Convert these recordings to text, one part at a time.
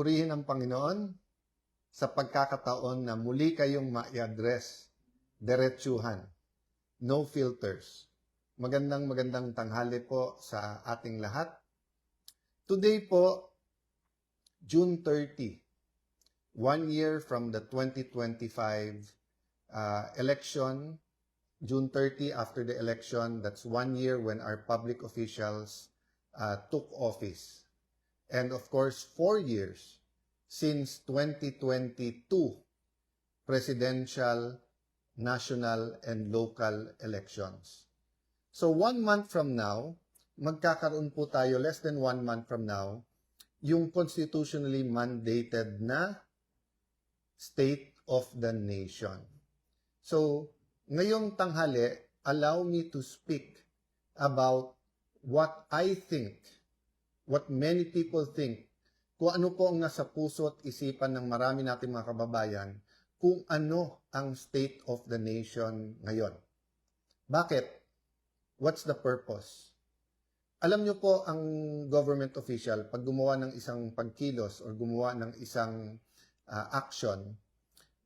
Purihin ang Panginoon sa pagkakataon na muli kayong ma-address, diretsuhan, no filters. Magandang tanghali po sa ating lahat. Today po, June 30, 1 year from the 2025 election. June 30 after the election, that's 1 year when our public officials took office. And of course, 4 years since 2022 presidential, national, and local elections. So 1 month from now, magkakaroon po tayo, less than 1 month from now, yung constitutionally mandated na State of the Nation. So, ngayong tanghali, allow me to speak about what I think, what many people think, kung ano po ang nasa puso at isipan ng marami nating mga kababayan, kung ano ang State of the Nation ngayon. Bakit? What's the purpose? Alam nyo po ang government official, pag gumawa ng isang pagkilos or gumawa ng isang action,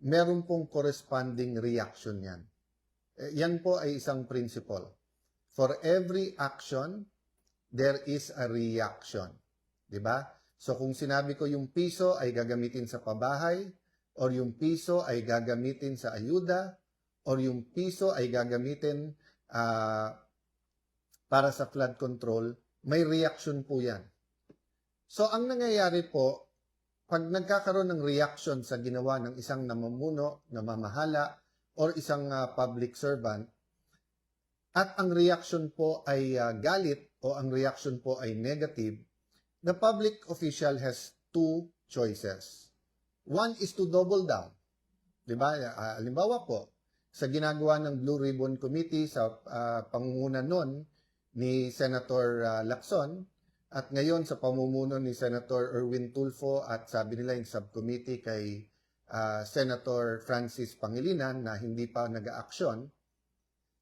meron pong corresponding reaction yan. Yan po ay isang principle. For every action, there is a reaction. Diba? So kung sinabi ko yung piso ay gagamitin sa pabahay, or yung piso ay gagamitin sa ayuda, or yung piso ay gagamitin para sa flood control, may reaction po yan. So ang nangyayari po, pag nagkakaroon ng reaction sa ginawa ng isang namumuno, namamahala, or isang public servant, at ang reaction po ay galit o ang reaction po ay negative, the public official has two choices. One is to double down. Diba? Halimbawa po, sa ginagawa ng Blue Ribbon Committee sa pangunguna nun ni Senator Lacson, at ngayon sa pamumuno ni Senator Erwin Tulfo at sabi nila yung subcommittee kay Senator Francis Pangilinan na hindi pa nag-aaksyon.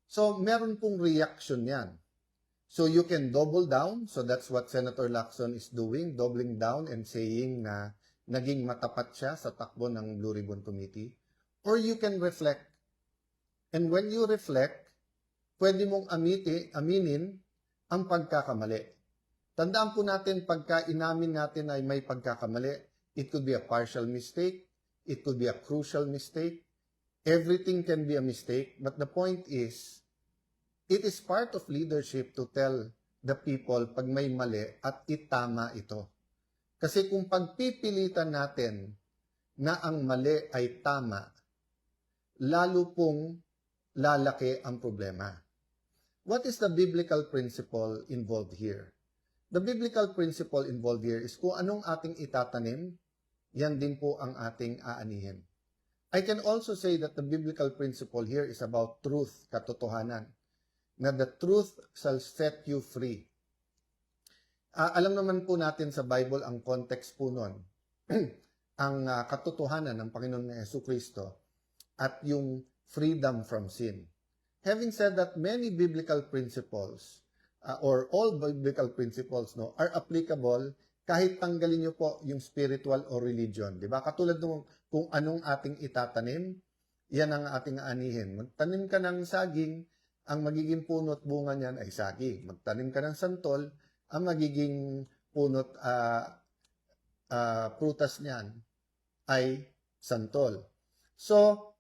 So, meron pong reaction yan. So, you can double down. So, that's what Senator Lacson is doing, doubling down and saying na naging matapat siya sa takbo ng Blue Ribbon Committee. Or you can reflect. And when you reflect, pwede mong aminin ang pagkakamali. Tandaan po natin, pagka inamin natin ay may pagkakamali, it could be a partial mistake, it could be a crucial mistake, everything can be a mistake, but the point is, it is part of leadership to tell the people pag may mali at itama ito. Kasi kung pagpipilitan natin na ang mali ay tama, lalo pong lalaki ang problema. What is the biblical principle involved here? The biblical principle involved here is kung anong ating itatanim, yan din po ang ating aanihin. I can also say that the biblical principle here is about truth, katotohanan, na the truth shall set you free. Alam naman po natin sa Bible ang context po nun, ang katotohanan ng Panginoon na Jesucristo at yung freedom from sin. Having said that, many biblical principles, or all biblical principles, are applicable kahit tanggalin nyo po yung spiritual or religion. Diba? Katulad nung kung anong ating itatanim, yan ang ating aanihin. Magtanim ka ng saging, ang magiging puno at bunga niyan ay saging. Magtanim ka ng santol, ang magiging puno at prutas niyan ay santol. So,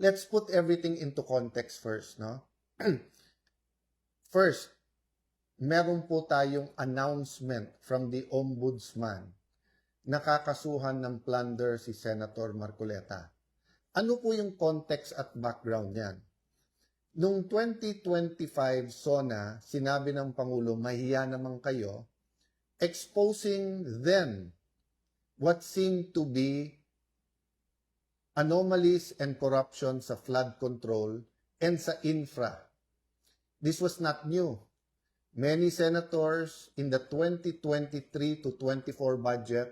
let's put everything into context first, no? First, meron po tayong announcement from the Ombudsman. Nakakasuhan ng plunder si Senator Marcoleta. Ano po yung context at background niyan? Noong 2025 SONA, sinabi ng Pangulo, mahiya naman kayo, exposing then what seemed to be anomalies and corruption sa flood control and sa infra. This was not new. Many senators in the 2023 to 24 budget,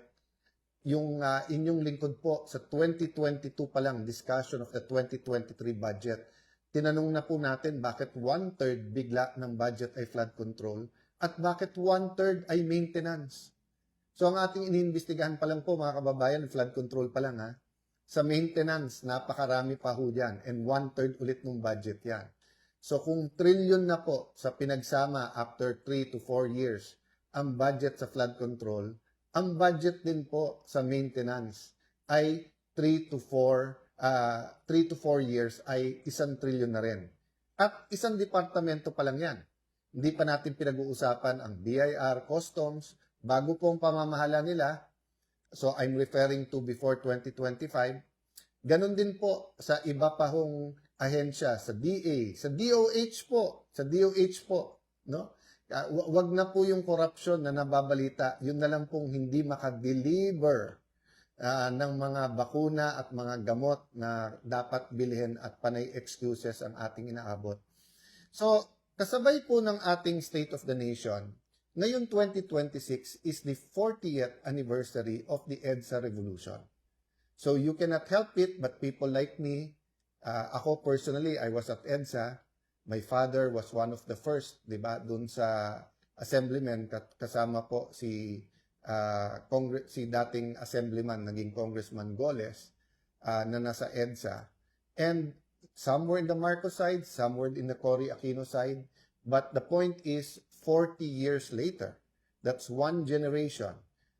yung inyong lingkod po sa 2022 pa lang, discussion of the 2023 budget, tinanong na po natin bakit 1/3 bigla ng budget ay flood control at bakit 1/3 ay maintenance. So ang ating iniimbestigahan pa lang po mga kababayan, flood control pa lang ha. Sa maintenance, napakarami pa ho dyan. And 1/3 ulit ng budget yan. So kung trillion na po sa pinagsama after 3 to 4 years, ang budget sa flood control, ang budget din po sa maintenance ay 3 to 4 years ay 1 trillion na rin. At isang departamento pa lang yan. Hindi pa natin pinag-uusapan ang BIR, Customs, bago pong pamamahala nila. So I'm referring to before 2025. Ganon din po sa iba pa hong ahensya, sa DA, sa DOH po, no? Wag na po yung corruption na nababalita, yun na lang pong hindi makadeliver ng mga bakuna at mga gamot na dapat bilhin at panay excuses ang ating inaabot. So, kasabay po ng ating State of the Nation, ngayon 2026 is the 40th anniversary of the EDSA Revolution. So you cannot help it, but people like me, ako personally, I was at EDSA. My father was one of the first, di ba, dun sa assemblyman, kasama po si dating assemblyman, naging Congressman Goles, na nasa EDSA. And some were in the Marcos side, some were in the Cory Aquino side, but the point is, 40 years later, that's one generation.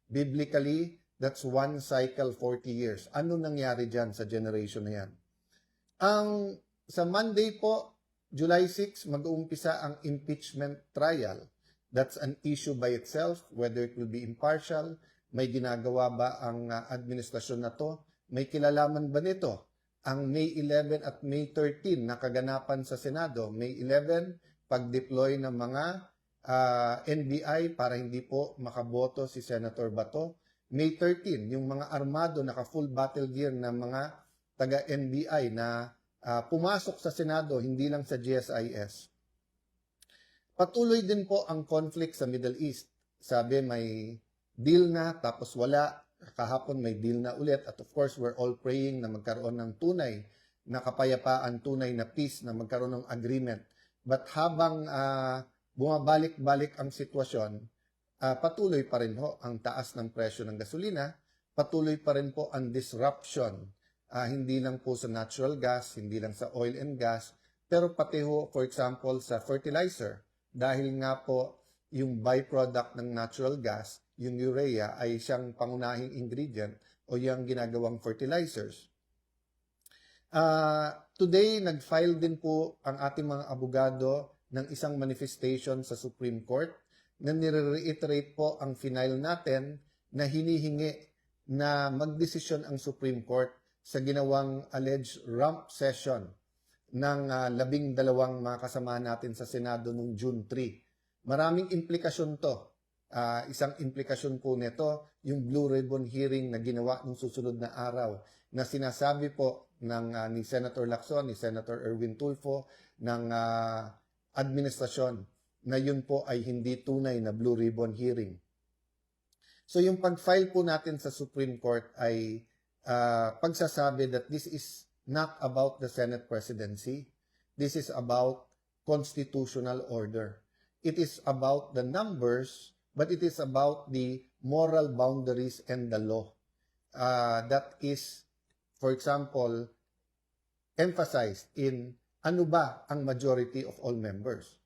Biblically, that's one cycle, 40 years. Ano nangyari dyan sa generation na yan? Sa Monday po, July 6, mag-uumpisa ang impeachment trial. That's an issue by itself, whether it will be impartial, may ginagawa ba ang administrasyon na to, may kilalaman ba nito? Ang May 11 at May 13 na kaganapan sa Senado, May 11, pag-deploy ng mga NBI para hindi po makaboto si Senator Bato. May 13, yung mga armado naka-full battle gear na mga taga-NBI na pumasok sa Senado, hindi lang sa GSIS. Patuloy din po ang conflict sa Middle East. Sabi may deal na, tapos wala. Kahapon may deal na ulit. At of course, we're all praying na magkaroon ng tunay na kapayapaan, tunay na peace, na magkaroon ng agreement. But habang bumabalik-balik ang sitwasyon, patuloy pa rin ho ang taas ng presyo ng gasolina, patuloy pa rin po ang disruption, hindi lang po sa natural gas, hindi lang sa oil and gas, pero pati ho, for example, sa fertilizer. Dahil nga po yung byproduct ng natural gas, yung urea, ay siyang pangunahing ingredient o yung ginagawang fertilizers. Today, nag-file din po ang ating mga abogado ng isang manifestation sa Supreme Court na nire-reiterate po ang final natin na hinihingi na magdesisyon ang Supreme Court sa ginawang alleged rump session ng 12 mga kasamahan natin sa Senado noong June 3. Maraming implikasyon to. Isang implikasyon po nito, yung Blue Ribbon hearing na ginawa ng susunod na araw na sinasabi po ni Senator Lacson, ni Senator Erwin Tulfo, ng administrasyon na yun po ay hindi tunay na Blue Ribbon hearing. So yung pag-file po natin sa Supreme Court ay pagsasabi that this is not about the Senate presidency. This is about constitutional order. It is about the numbers, but it is about the moral boundaries and the law. That is, for example, emphasized in ano ba ang majority of all members.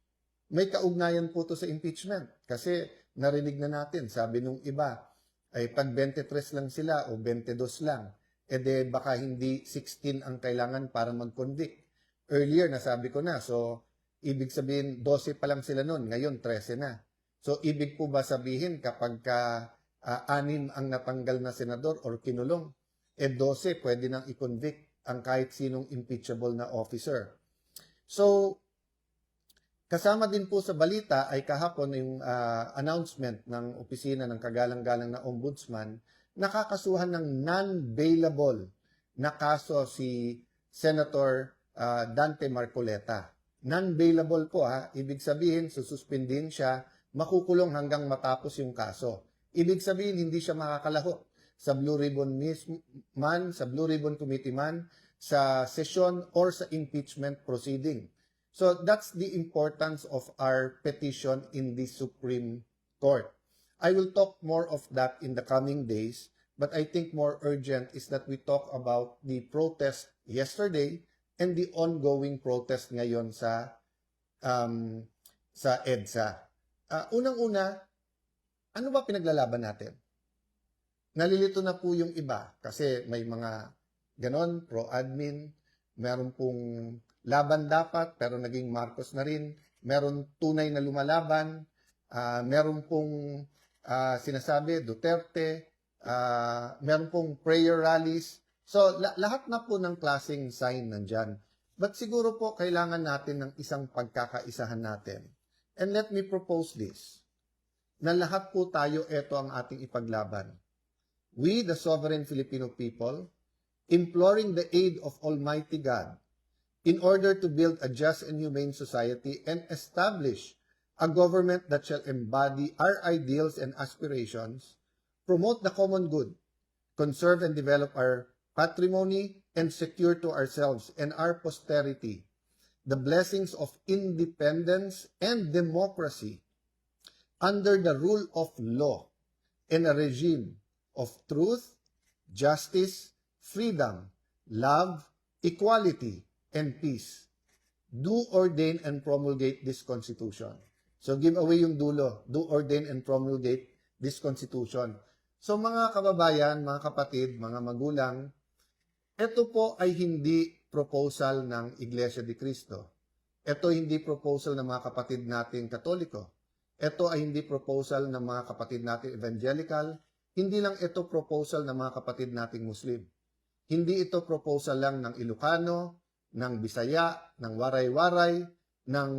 May kaugnayan po to sa impeachment kasi narinig na natin, sabi nung iba, ay pag 23 lang sila o 22 lang, de baka hindi 16 ang kailangan para mag-convict. Earlier, nasabi ko na, so ibig sabihin 12 pa lang sila noon, ngayon 13 na. So ibig po ba sabihin kapag 6 ang natanggal na senador or kinulong, 12 pwede nang i-convict ang kahit sinong impeachable na officer. So, kasama din po sa balita ay kahapon yung announcement ng opisina ng kagalang-galang na ombudsman, nakakasuhan ng non-bailable na kaso si Senator Dante Marcoleta. Non-bailable po ibig sabihin sususpindin siya, makukulong hanggang matapos yung kaso. Ibig sabihin hindi siya makakalaho sa Blue Ribbon man, sa Blue Ribbon Committee man, sa session or sa impeachment proceeding. So that's the importance of our petition in the Supreme Court. I will talk more of that in the coming days, but I think more urgent is that we talk about the protest yesterday and the ongoing protest ngayon sa EDSA. Unang-una, ano ba pinaglalaban natin? Nalilito na po yung iba kasi may mga ganon, pro-admin, meron pong laban dapat pero naging Marcos na rin, meron tunay na lumalaban, meron pong sinasabi Duterte, meron pong prayer rallies. So, lahat na po ng klaseng sign nandyan. But siguro po, kailangan natin ng isang pagkakaisahan natin. And let me propose this, na lahat po tayo, ito ang ating ipaglaban. We, the sovereign Filipino people, imploring the aid of Almighty God in order to build a just and humane society and establish a government that shall embody our ideals and aspirations, promote the common good, conserve and develop our patrimony, and secure to ourselves and our posterity the blessings of independence and democracy under the rule of law and a regime of truth, justice, freedom, love, equality, and peace. Do ordain and promulgate this Constitution. So give away yung dulo. Do ordain and promulgate this Constitution. So mga kababayan, mga kapatid, mga magulang, ito po ay hindi proposal ng Iglesia de Cristo. Ito hindi proposal ng mga kapatid nating Katoliko. Ito ay hindi proposal ng mga kapatid nating Evangelical. Hindi lang ito proposal ng mga kapatid nating Muslim. Hindi ito proposal lang ng Ilocano, ng Bisaya, ng Waray-Waray, ng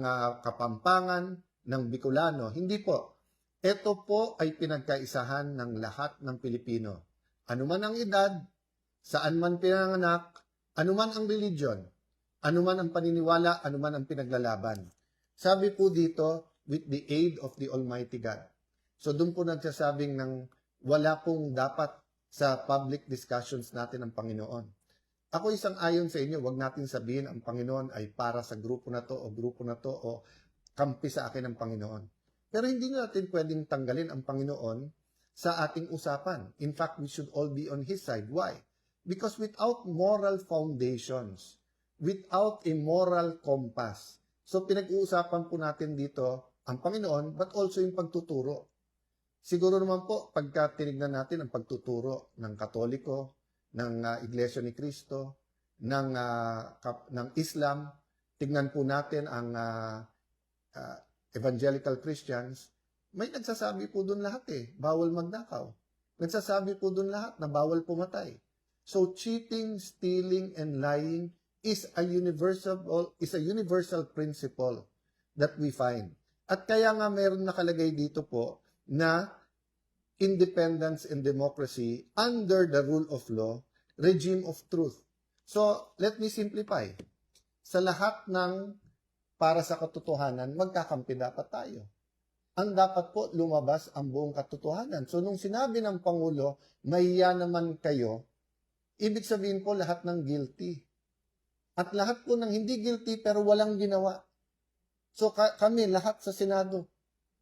Kapampangan, ng Bicolano. Hindi po. Ito po ay pinagkaisahan ng lahat ng Pilipino. Anuman ang edad, saan man pinanganak, anuman ang religion, anuman ang paniniwala, anuman ang pinaglalaban. Sabi po dito, with the aid of the Almighty God. So doon po nagsasabing ng wala pong dapat sa public discussions natin ang Panginoon. Ako isang ayon sa inyo, wag natin sabihin ang Panginoon ay para sa grupo na to o kampi sa akin ang Panginoon. Pero hindi natin pwedeng tanggalin ang Panginoon sa ating usapan. In fact, we should all be on His side. Why? Because without moral foundations, without a moral compass, so pinag-uusapan po natin dito ang Panginoon, but also yung pagtuturo. Siguro naman po, pagka tinignan natin ang pagtuturo ng Katoliko, ng Iglesia ni Cristo, ng Islam, tignan po natin ang Evangelical Christians, may nagsasabi po doon lahat bawal magnakaw. Nagsasabi po doon lahat na bawal pumatay. So cheating, stealing, and lying is a universal principle that we find. At kaya nga meron nakalagay dito po na independence and democracy under the rule of law, regime of truth. So, let me simplify. Sa lahat ng para sa katotohanan, magkakampi dapat tayo. Ang dapat po lumabas ang buong katotohanan. So, nung sinabi ng Pangulo, mahiya naman kayo, ibig sabihin po lahat ng guilty. At lahat po ng hindi guilty pero walang ginawa. So kami, lahat sa Senado,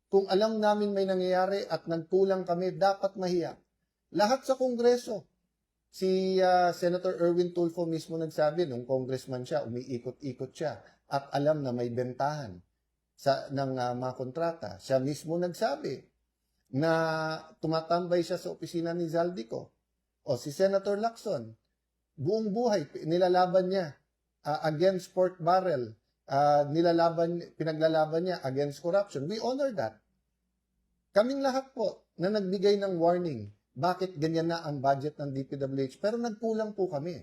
kung alam namin may nangyayari at nagkulang kami, dapat mahiya. Lahat sa Kongreso. Si Senator Erwin Tulfo mismo nagsabi, nung congressman siya, umiikot-ikot siya at alam na may bentahan ng mga kontrata. Siya mismo nagsabi na tumatambay siya sa opisina ni Zaldico. O si Senator Lacson, buong buhay, nilalaban niya against pork barrel. Pinaglalaban niya against corruption. We honor that. Kaming lahat po na nagbigay ng warning, bakit ganyan na ang budget ng DPWH, pero nagkulang po kami.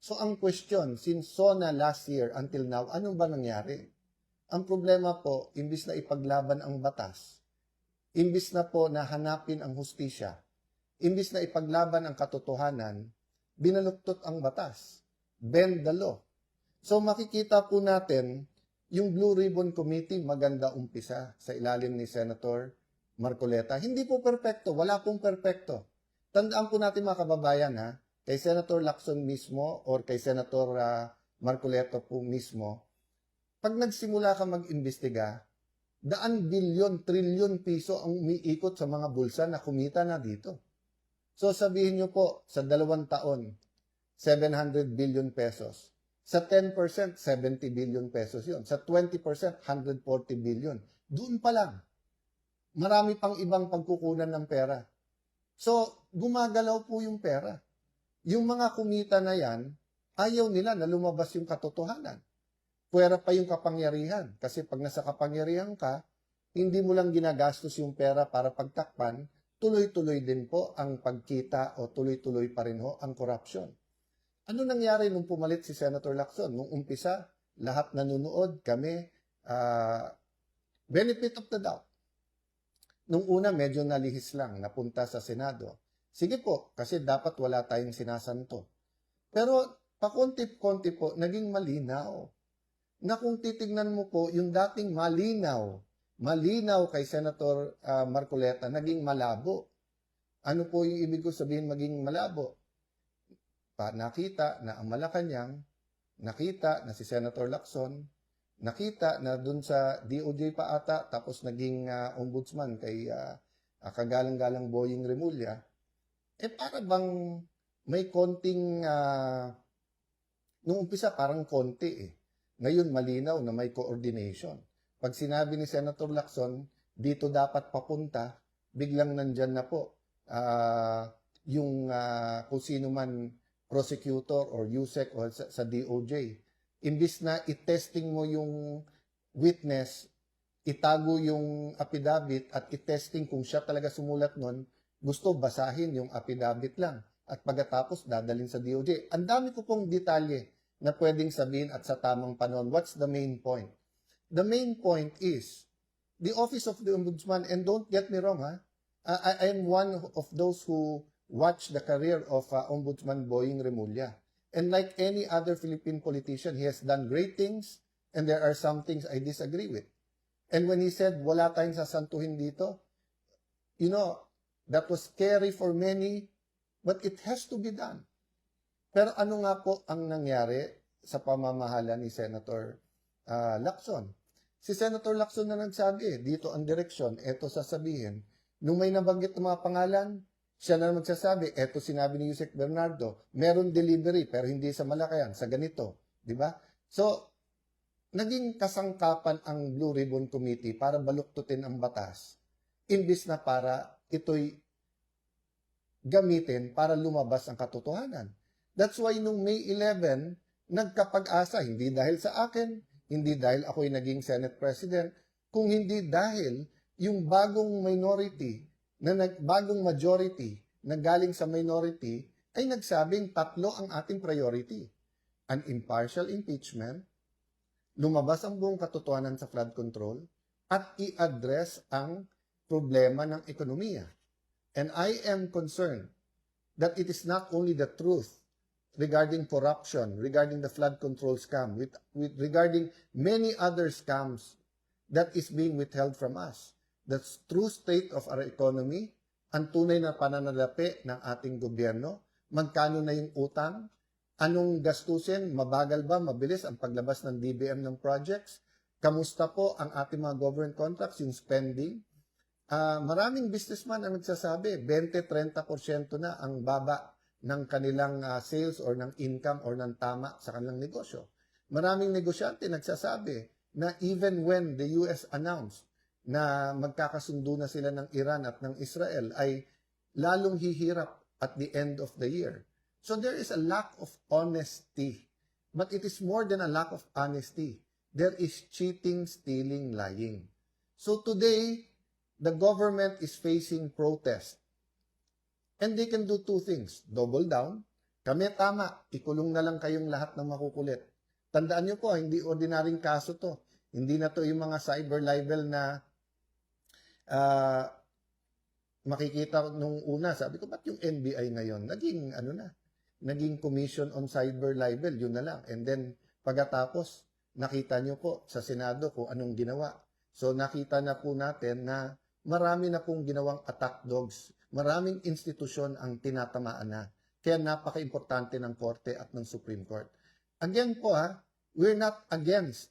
So ang question, since SONA last year until now, ano ba nangyari? Ang problema po, imbis na ipaglaban ang batas, imbis na po na hanapin ang hustisya, imbis na ipaglaban ang katotohanan, binaluktot ang batas. Bend the law. So makikita po natin, yung Blue Ribbon Committee, maganda umpisa sa ilalim ni Senator Marcoleta. Hindi po perpekto, wala pong perpekto. Tandaan po natin mga kababayan kay Senator Lacson mismo or kay Senator Marcoleta po mismo, pag nagsimula ka mag-imbestiga, daan bilyon, trilyon piso ang umiikot sa mga bulsa na kumita na dito. So sabihin nyo po, sa 2 taon, 700 billion pesos. Sa 10%, 70 billion pesos yun. Sa 20%, 140 billion. Doon pa lang. Marami pang ibang pagkukunan ng pera. So, gumagalaw po yung pera. Yung mga kumita na yan, ayaw nila na lumabas yung katotohanan. Pwera pa yung kapangyarihan. Kasi pag nasa kapangyarihan ka, hindi mo lang ginagastos yung pera para pagtakpan, tuloy-tuloy din po ang pagkita o tuloy-tuloy pa rin ho ang korupsyon. Ano nangyari nung pumalit si Senator Lacson? Nung umpisa, lahat nanonood, kami, benefit of the doubt. Nung una, medyo nalihis lang, napunta sa Senado. Sige po, kasi dapat wala tayong sinasanto. Pero pakonti-konti po, naging malinaw. Na kung titignan mo po, yung dating malinaw kay Senator Marcoleta, naging malabo. Ano po yung ibig ko sabihin maging malabo? Nakita na ang Malacanang, nakita na si Senator Lacson, nakita na dun sa DOJ pa ata, tapos naging ombudsman kay kagalang-galang Boying Remulla, para bang may konting, nung umpisa parang konti Ngayon malinaw na may coordination. Pag sinabi ni Senator Lacson, dito dapat papunta, biglang nandyan na po yung kung sino man prosecutor or USEC o sa DOJ. Imbis na i-testing mo yung witness, itago yung affidavit at i-testing kung siya talaga sumulat nun, gusto basahin yung affidavit lang. At pagkatapos, dadalhin sa DOJ. Ang dami ko pong detalye na pwedeng sabihin at sa tamang panahon. What's the main point? The main point is, the Office of the Ombudsman, and don't get me wrong, I am one of those who watch the career of Ombudsman Boying Remulla. And like any other Philippine politician, he has done great things, and there are some things I disagree with. And when he said, wala tayong sasantuhin dito, that was scary for many, but it has to be done. Pero ano nga po ang nangyari sa pamamahala ni Senator Lacson? Si Senator Lacson na nagsabi, dito ang direksyon, eto sasabihin. Nung may nabanggit ng mga pangalan, siya na magsasabi, eto sinabi ni Yusek Bernardo, meron delivery pero hindi sa Malacayan, sa ganito. Di ba? So, naging kasangkapan ang Blue Ribbon Committee para baluktutin ang batas, imbis na para ito'y gamitin para lumabas ang katotohanan. That's why nung May 11, nagkapag-asa, hindi dahil sa akin, hindi dahil ako'y naging Senate President, kung hindi dahil yung bagong majority na galing sa minority ay nagsabing tatlo ang ating priority. An impartial impeachment, lumabas ang buong katotohanan sa flood control, at i-address ang problema ng ekonomiya. And I am concerned that it is not only the truth regarding corruption, regarding the flood control scam, regarding many other scams that is being withheld from us. The true state of our economy, ang tunay na pananalapi ng ating gobyerno, magkano na yung utang, anong gastusin, mabagal ba, mabilis ang paglabas ng DBM ng projects, kamusta po ang ating mga government contracts, yung spending. Maraming businessman ang nagsasabi, 20-30% na ang baba ng kanilang sales or ng income or ng tama sa kanilang negosyo. Maraming negosyante nagsasabi na even when the US announced na magkakasundo na sila ng Iran at ng Israel, ay lalong hihirap at the end of the year. So there is a lack of honesty. But it is more than a lack of honesty. There is cheating, stealing, lying. So today, the government is facing protest. And they can do two things. Double down. Kami tama, ikulong na lang kayong lahat ng makukulit. Tandaan nyo po, hindi ordinaryong kaso to. Hindi na to yung mga cyber libel na makikita nung una. Sabi ko, ba't yung NBI ngayon? Naging Commission on Cyber Libel, yun na lang. And then, pagkatapos, nakita nyo po sa Senado kung anong ginawa. So, nakita na po natin na marami na pong ginawang attack dogs. Maraming institusyon ang tinatamaan na. Kaya napaka-importante ng Korte at ng Supreme Court. Again po we're not against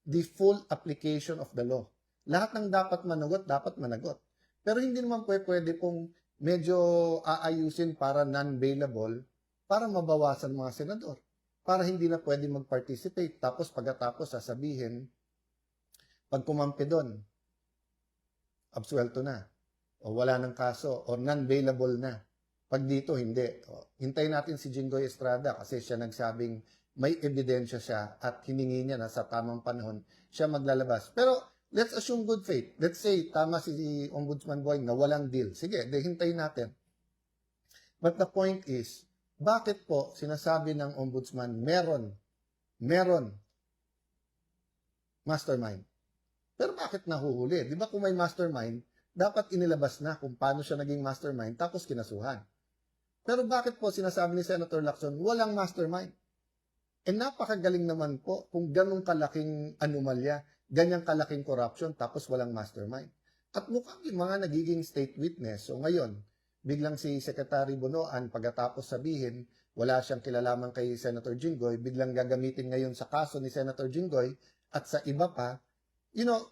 the full application of the law. Lahat ng dapat managot. Pero hindi naman pwede pong medyo aayusin para non-bailable para mabawasan mga senador. Para hindi na pwede mag-participate. Tapos pagkatapos sasabihin, pag kumampi doon, absuelto na. O wala ng kaso. O non-bailable na. Pag dito, hindi. O, hintayin natin si Jinggoy Estrada kasi siya nagsabing may ebidensya siya at hiningi niya na sa tamang panahon siya maglalabas. Pero let's assume good faith. Let's say tama si Ombudsman Boying na walang deal. Sige, hintayin natin. But the point is, bakit po sinasabi ng Ombudsman meron mastermind? Pero bakit nahuhuli? Di ba kung may mastermind, dapat inilabas na kung paano siya naging mastermind tapos kinasuhan. Pero bakit po sinasabi ni Senator Lacson walang mastermind? Napakagaling naman po kung ganong kalaking anomalya, ganyang kalaking corruption, tapos walang mastermind. At mukhang yung mga nagiging state witness. So ngayon, biglang si Secretary Bonoan, pagkatapos sabihin, wala siyang kilalaman kay Senator Jinggoy, biglang gagamitin ngayon sa kaso ni Senator Jinggoy, at sa iba pa,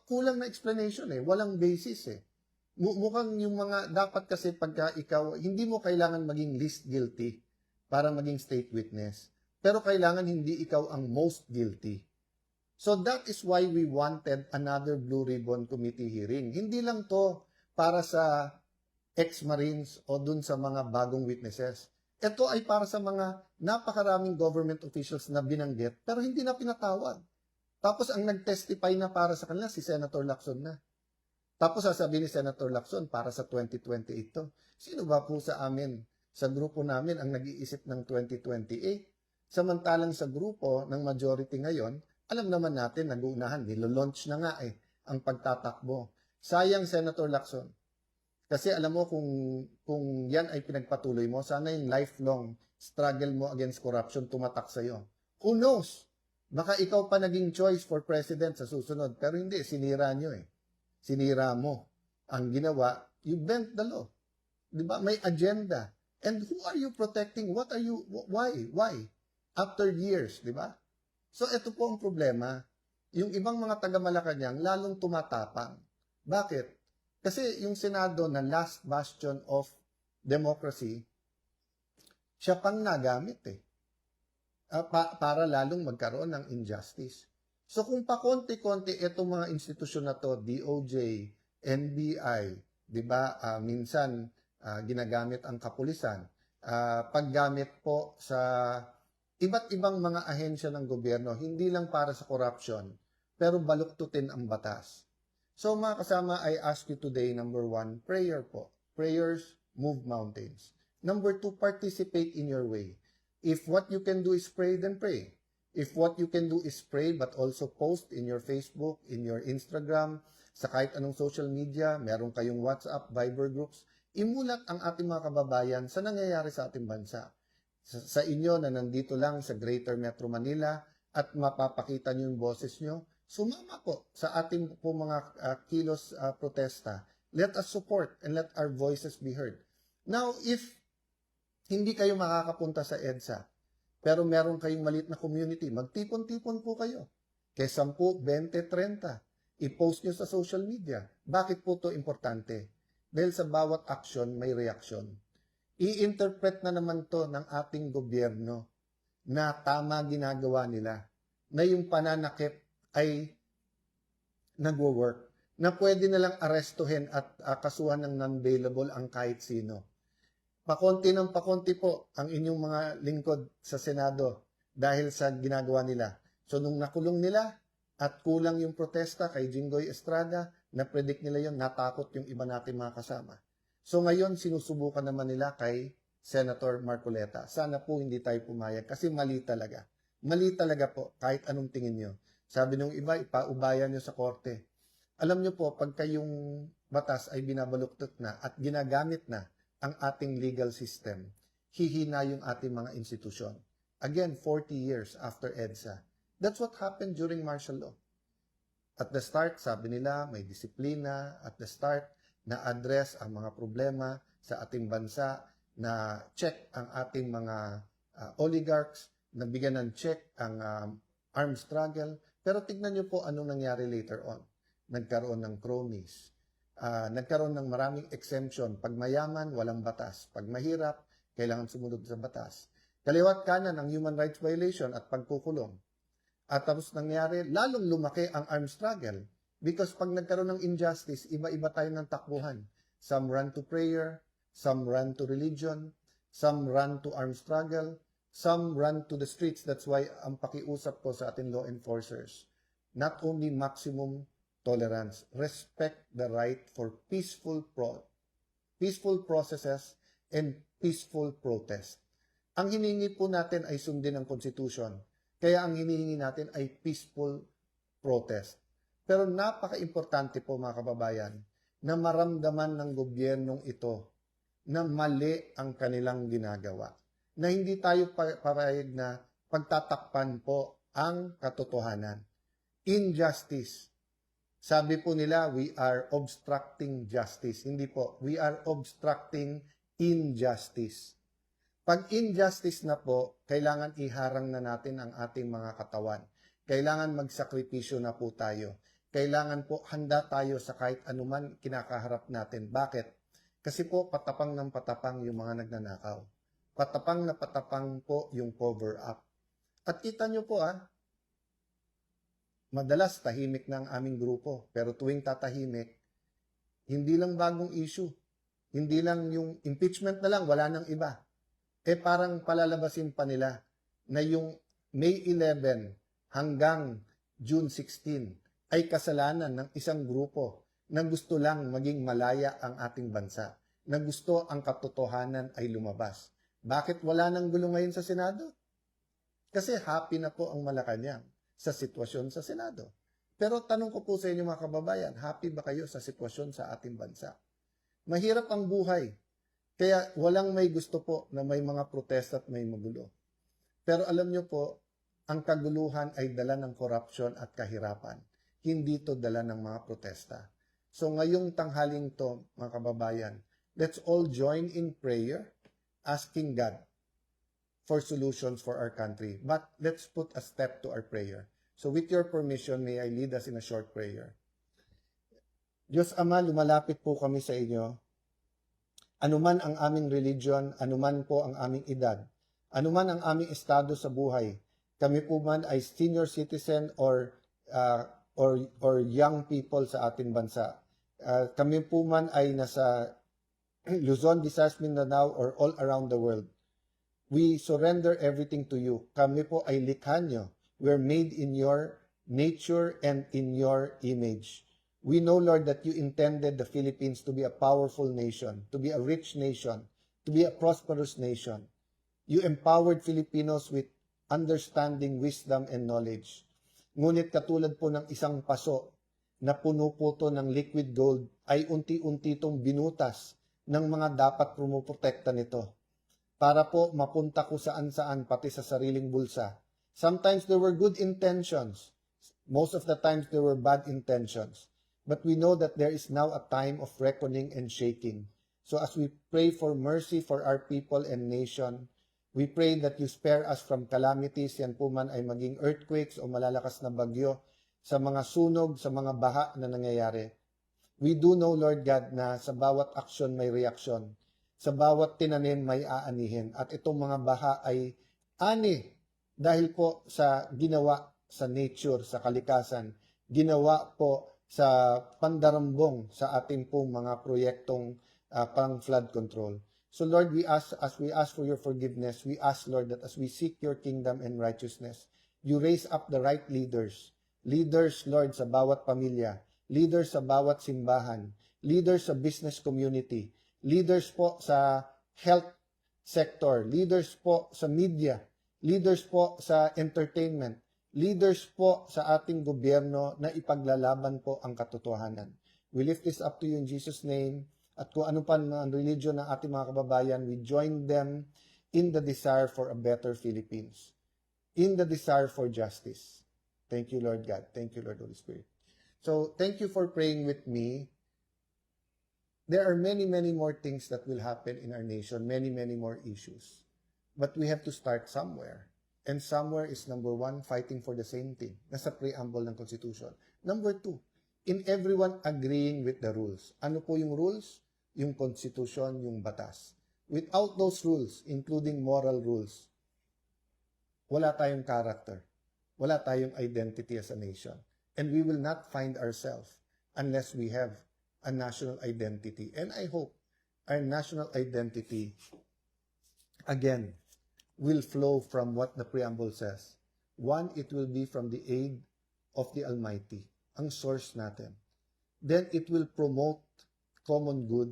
kulang na explanation walang basis Mukhang yung mga, dapat kasi pagka ikaw, hindi mo kailangan maging least guilty para maging state witness. Pero kailangan hindi ikaw ang most guilty. So that is why we wanted another Blue Ribbon Committee hearing. Hindi lang to para sa ex-Marines o dun sa mga bagong witnesses. Ito ay para sa mga napakaraming government officials na binanggit pero hindi na pinatawag. Tapos ang nag-testify na para sa kanila si Senator Lacson na. Tapos sasabihin ni Senator Lacson para sa 2028 to. Sino ba po sa amin, sa grupo namin ang nag-iisip ng 2028? Samantalang sa grupo ng majority ngayon, alam naman natin, nag-uunahan, nilo-launch na nga ang pagtatakbo. Sayang, Senator Lacson. Kasi alam mo, kung yan ay pinagpatuloy mo, sana yung lifelong struggle mo against corruption tumatak sa'yo. Who knows? Baka ikaw pa naging choice for president sa susunod. Pero hindi, sinira nyo Sinira mo. Ang ginawa, you bent the law. Diba? May agenda. And who are you protecting? What are you, why? After years, di ba? So, ito po ang problema. Yung ibang mga taga-Malacanang lalong tumatapang. Bakit? Kasi yung Senado na last bastion of democracy, siya pang nagamit para lalong magkaroon ng injustice. So, kung pa-konti-konti itong mga institusyon na to, DOJ, NBI, di ba, minsan ginagamit ang kapulisan, paggamit po sa iba't ibang mga ahensya ng gobyerno, hindi lang para sa corruption, pero baluktutin ang batas. So mga kasama, I ask you today, number 1, prayer po. Prayers move mountains. Number 2, participate in your way. If what you can do is pray, then pray. If what you can do is pray, but also post in your Facebook, in your Instagram, sa kahit anong social media, meron kayong WhatsApp, Viber groups, imulat ang ating mga kababayan sa nangyayari sa ating bansa. Sa inyo na nandito lang sa Greater Metro Manila at mapapakita niyo yung boses niyo, sumama po sa ating po mga kilos protesta. Let us support and let our voices be heard. Now, if hindi kayo makakapunta sa EDSA, pero meron kayong maliit na community, magtipon-tipon po kayo. Kaya 10, 20, 30. I-post nyo sa social media. Bakit po ito importante? Dahil sa bawat action, may reaksyon. I-interpret na naman to ng ating gobyerno na tama ginagawa nila, na yung pananakit ay nagwo-work, na pwede nalang arestuhin at kasuhan ng non-bailable ang kahit sino. Pakonti ng pakonti po ang inyong mga lingkod sa Senado dahil sa ginagawa nila. So nung nakulong nila at kulang yung protesta kay Jinggoy Estrada, na-predict nila yon, natakot yung iba nating mga kasama. So ngayon, sinusubukan naman nila kay Senator Marcoleta. Sana po hindi tayo pumayag kasi mali talaga. Mali talaga po, kahit anong tingin nyo. Sabi nung iba, ipaubayan nyo sa korte. Alam nyo po, pagka yung batas ay binabaluktot na at ginagamit na ang ating legal system, hihina yung ating mga institusyon. Again, 40 years after EDSA. That's what happened during martial law. At the start, sabi nila, may disiplina. At the start, na-address ang mga problema sa ating bansa, na check ang ating mga oligarchs, nabigyan ng check ang armed struggle. Pero tignan nyo po anong nangyari later on. nagkaroon ng cronies, nagkaroon ng maraming exemption. Pag mayaman, walang batas. Pag mahirap, kailangan sumunod sa batas. Kaliwat kanan ang human rights violation at pagkukulong. At tapos nangyari, lalong lumaki ang armed struggle. Because pag nagkaroon ng injustice, iba-iba tayo ng takbuhan. Some run to prayer, some run to religion, some run to armed struggle, some run to the streets. That's why ang pakiusap ko sa ating law enforcers, not only maximum tolerance, respect the right for peaceful processes and peaceful protest. Ang hiningi po natin ay sundin ang Constitution. Kaya ang hinihingi natin ay peaceful protest. Pero napaka-importante po mga kababayan na maramdaman ng gobyernong ito na mali ang kanilang ginagawa. Na hindi tayo papayag na pagtatakpan po ang katotohanan. Injustice. Sabi po nila, we are obstructing justice. Hindi po, we are obstructing injustice. Pag injustice na po, kailangan iharang na natin ang ating mga katawan. Kailangan magsakripisyo na po tayo. Kailangan po handa tayo sa kahit anuman kinakaharap natin. Bakit? Kasi po patapang ng patapang yung mga nagnanakaw. Patapang na patapang po yung cover up. At kita nyo po madalas tahimik na ang aming grupo. Pero tuwing tatahimik, hindi lang bagong issue. Hindi lang yung impeachment na lang, wala nang iba. Parang palalabasin pa nila na yung May 11 hanggang June 16 ay kasalanan ng isang grupo na gusto lang maging malaya ang ating bansa, na gusto ang katotohanan ay lumabas. Bakit wala nang gulo ngayon sa Senado? Kasi happy na po ang Malacanang sa sitwasyon sa Senado. Pero tanong ko po sa inyo mga kababayan, happy ba kayo sa sitwasyon sa ating bansa? Mahirap ang buhay. Kaya walang may gusto po na may mga protesta at may magulo. Pero alam nyo po, ang kaguluhan ay dala ng corruption at kahirapan. Hindi to dala ng mga protesta. So ngayong tanghaling to, mga kababayan, let's all join in prayer, asking God for solutions for our country. But let's put a step to our prayer. So with your permission, may I lead us in a short prayer. Diyos Ama, lumalapit po kami sa inyo. Anuman ang aming religion, anuman po ang aming edad, anuman ang aming estado sa buhay, kami po man ay senior citizen or young people sa ating bansa. Kami po man ay nasa Luzon, Visayas, Mindanao, or all around the world. We surrender everything to you. Kami po ay likha nyo. We're made in your nature and in your image. We know, Lord, that you intended the Philippines to be a powerful nation, to be a rich nation, to be a prosperous nation. You empowered Filipinos with understanding, wisdom, and knowledge. Ngunit katulad po ng isang paso na puno po to ng liquid gold, ay unti-unti itong binutas ng mga dapat pumuprotekta nito. Para po mapunta ko saan-saan, pati sa sariling bulsa. Sometimes there were good intentions. Most of the times there were bad intentions. But we know that there is now a time of reckoning and shaking. So as we pray for mercy for our people and nation, we pray that you spare us from calamities, yan po man ay maging earthquakes o malalakas na bagyo, sa mga sunog, sa mga baha na nangyayari. We do know, Lord God, na sa bawat aksyon may reaksyon. Sa bawat tinanim may aanihin. At itong mga baha ay ani dahil po sa ginawa sa nature, sa kalikasan, ginawa po sa pandarambong sa ating pong mga proyektong pang flood control. So Lord, as we ask for your forgiveness, we ask, Lord, that as we seek your kingdom and righteousness, you raise up the right leaders. Leaders, Lord, sa bawat pamilya. Leaders sa bawat simbahan. Leaders sa business community. Leaders po sa health sector. Leaders po sa media. Leaders po sa entertainment. Leaders po sa ating gobyerno na ipaglalaban po ang katotohanan. We lift this up to you in Jesus' name. At kung ano pa ang religion ng ating mga kababayan, we join them in the desire for a better Philippines. In the desire for justice. Thank you, Lord God. Thank you, Lord Holy Spirit. So, thank you for praying with me. There are many, many more things that will happen in our nation. Many, many more issues. But we have to start somewhere. And somewhere is number one, fighting for the same thing. Nasa preamble ng Constitution. Number two, in everyone agreeing with the rules. Ano po yung rules? Yung constitution, yung batas. Without those rules, including moral rules, wala tayong character. Wala tayong identity as a nation. And we will not find ourselves unless we have a national identity. And I hope our national identity, again, will flow from what the preamble says. One, it will be from the aid of the Almighty, ang source natin. Then it will promote common good,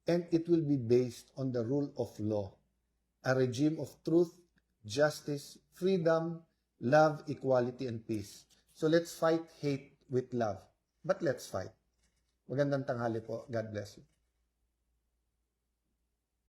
and it will be based on the rule of law, a regime of truth, justice, freedom, love, equality, and peace. So let's fight hate with love. But let's fight. Magandang tanghali po. God bless you.